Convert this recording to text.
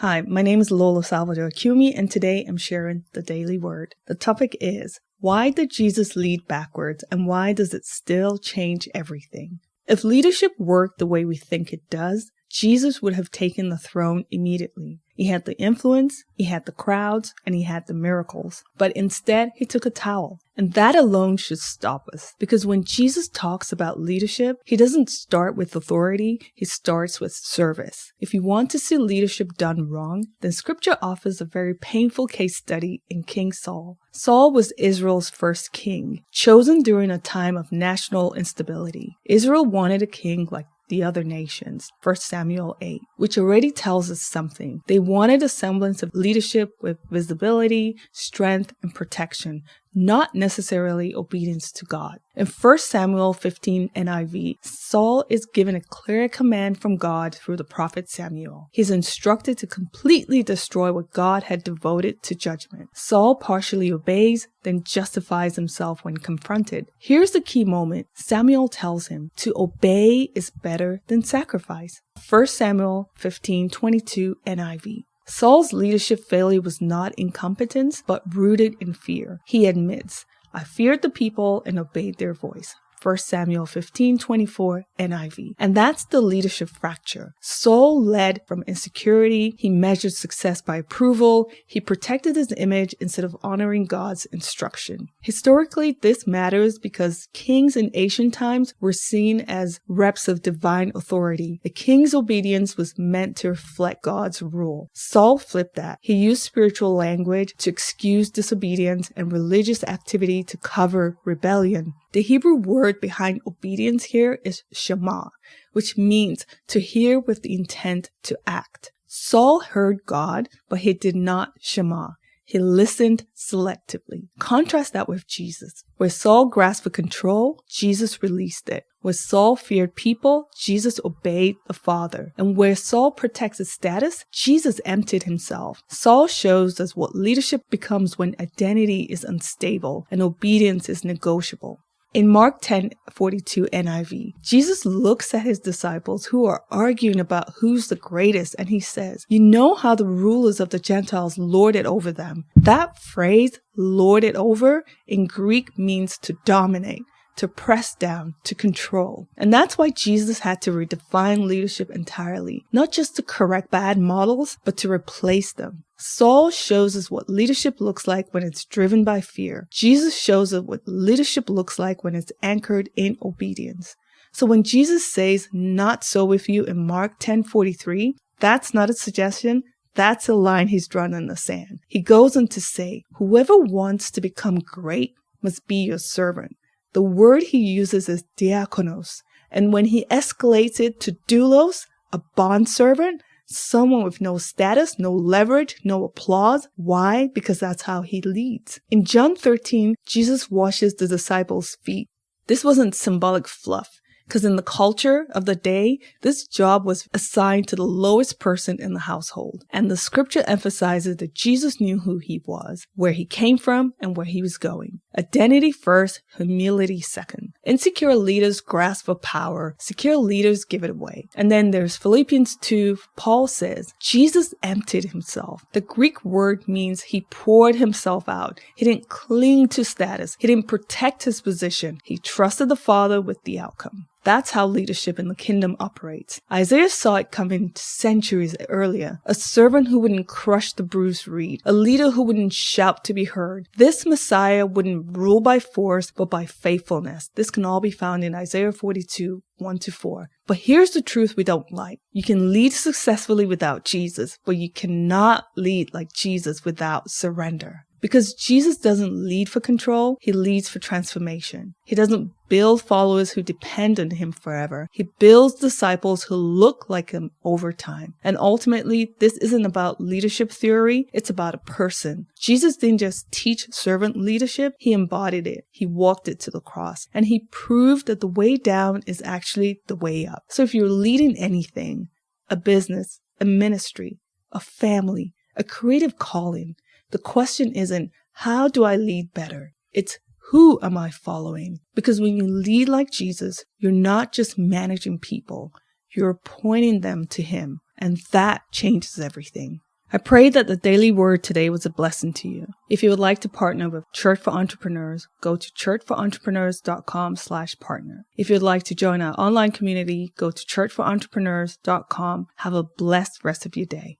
Hi, my name is Lola Salvador Cumi, and today I'm sharing the Daily Word. The topic is, why did Jesus lead backwards, and why does it still change everything? If leadership worked the way we think it does, Jesus would have taken the throne immediately. He had the influence, he had the crowds, and he had the miracles. But instead, he took a towel. And that alone should stop us. Because when Jesus talks about leadership, he doesn't start with authority, he starts with service. If you want to see leadership done wrong, then scripture offers a very painful case study in King Saul. Saul was Israel's first king, chosen during a time of national instability. Israel wanted a king like the other nations, 1 Samuel 8, which already tells us something. They wanted a semblance of leadership with visibility, strength, and protection, not necessarily obedience to God. In 1 Samuel 15 NIV, Saul is given a clear command from God through the prophet Samuel. He's instructed to completely destroy what God had devoted to judgment. Saul partially obeys, then justifies himself when confronted. Here's the key moment. Samuel tells him to obey is better than sacrifice. 1 Samuel 15:22 NIV. Saul's leadership failure was not incompetence, but rooted in fear. He admits, I feared the people and obeyed their voice. 1 Samuel 15:24 NIV. And that's the leadership fracture. Saul led from insecurity. He measured success by approval. He protected his image instead of honoring God's instruction. Historically, this matters because kings in ancient times were seen as reps of divine authority. A king's obedience was meant to reflect God's rule. Saul flipped that. He used spiritual language to excuse disobedience and religious activity to cover rebellion. The Hebrew word behind obedience here is shema, which means to hear with the intent to act. Saul heard God, but he did not shema. He listened selectively. Contrast that with Jesus. Where Saul grasped for control, Jesus released it. Where Saul feared people, Jesus obeyed the Father. And where Saul protects his status, Jesus emptied himself. Saul shows us what leadership becomes when identity is unstable and obedience is negotiable. In Mark 10:42 NIV, Jesus looks at his disciples who are arguing about who's the greatest, and he says, you know how the rulers of the Gentiles lord it over them. That phrase, lord it over, in Greek means to dominate, to press down, to control. And that's why Jesus had to redefine leadership entirely, not just to correct bad models, but to replace them. Saul shows us what leadership looks like when it's driven by fear. Jesus shows us what leadership looks like when it's anchored in obedience. So when Jesus says, not so with you in Mark 10:43, that's not a suggestion. That's a line he's drawn in the sand. He goes on to say, whoever wants to become great must be your servant. The word he uses is diakonos, and when he escalates it to doulos, a bondservant, someone with no status, no leverage, no applause. Why? Because that's how he leads. In John 13, Jesus washes the disciples' feet. This wasn't symbolic fluff, because in the culture of the day, this job was assigned to the lowest person in the household. And the scripture emphasizes that Jesus knew who he was, where he came from, and where he was going. Identity first, humility second. Insecure leaders grasp for power. Secure leaders give it away. And then there's Philippians 2. Paul says, Jesus emptied himself. The Greek word means he poured himself out. He didn't cling to status. He didn't protect his position. He trusted the Father with the outcome. That's how leadership in the kingdom operates. Isaiah saw it coming centuries earlier. A servant who wouldn't crush the bruised reed. A leader who wouldn't shout to be heard. This Messiah wouldn't rule by force, but by faithfulness. This can all be found in Isaiah 42, 1-4. But here's the truth we don't like. You can lead successfully without Jesus, but you cannot lead like Jesus without surrender. Because Jesus doesn't lead for control, he leads for transformation. He doesn't build followers who depend on him forever. He builds disciples who look like him over time. And ultimately, this isn't about leadership theory, it's about a person. Jesus didn't just teach servant leadership, he embodied it. He walked it to the cross. And he proved that the way down is actually the way up. So if you're leading anything, a business, a ministry, a family, a creative calling, the question isn't, how do I lead better? It's, who am I following? Because when you lead like Jesus, you're not just managing people, you're pointing them to him. And that changes everything. I pray that the daily word today was a blessing to you. If you would like to partner with Church for Entrepreneurs, go to churchforentrepreneurs.com/partner. If you would like to join our online community, go to churchforentrepreneurs.com. Have a blessed rest of your day.